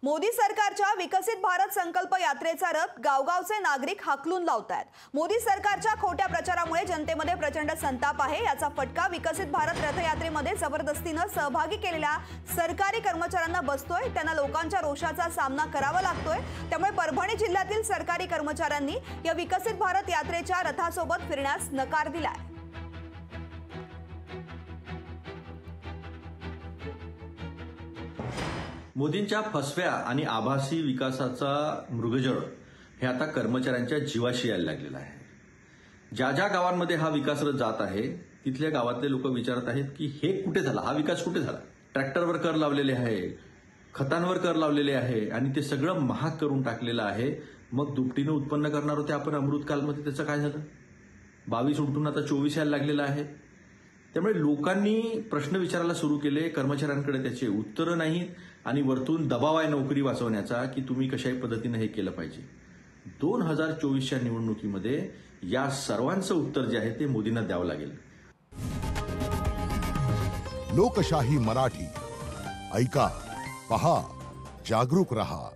मोदी सरकारच्या विकसित भारत संकल्प यात्रेचा रथ गावगावचे नागरिक हाकलून लावतायत। मोदी सरकारच्या खोट्या प्रचारामुळे जनतेमध्ये प्रचंड संताप आहे। याचा फटका विकसित भारत रथयात्रेमध्ये जबरदस्तीने सहभागी केलेल्या सरकारी कर्मचाऱ्यांना बसतोय। त्यांना लोकांच्या रोषाचा सामना करावा लागतोय। त्यामुळे परभणी जिल्ह्यातील सरकारी कर्मचाऱ्यांनी या विकसित भारत यात्रेच्या रथासोबत फिरण्यास नकार दिलाय। मोदींच्या फसव्या आणि आभासी विकासाचा मृगजळ हे आता कर्मचाऱ्यांच्या जीवाशी यायला लागलेलं आहे। ज्या ज्या गावांमध्ये हा विकास रथ जात आहे तिथल्या गावातले लोक विचारत आहेत की हे कुठे झाला, हा विकास कुठे झाला। ट्रॅक्टरवर कर लावलेले आहे, खतांवर कर लावलेले आहे आणि ते सगळं महाग करून टाकलेलं आहे। मग दुपटीनं उत्पन्न करणार होते आपण अमृतकालमध्ये, त्याचं काय झालं? 22 उलटून आता 24 यायला लागलेलं आहे। त्यामुळे लोकांनी प्रश्न विचारायला सुरू केले, कर्मचाऱ्यांकडे त्याचे उत्तरं नाहीत आणि वरतून दबाव आहे नोकरी वाचवण्याचा की तुम्ही कशाही पद्धतीने हे केलं पाहिजे। 2024च्या निवडणुकीमध्ये या सर्वांचं उत्तर जे आहे ते मोदींना द्यावं लागेल। लोकशाही मराठी ऐका, पहा, जागरूक रहा।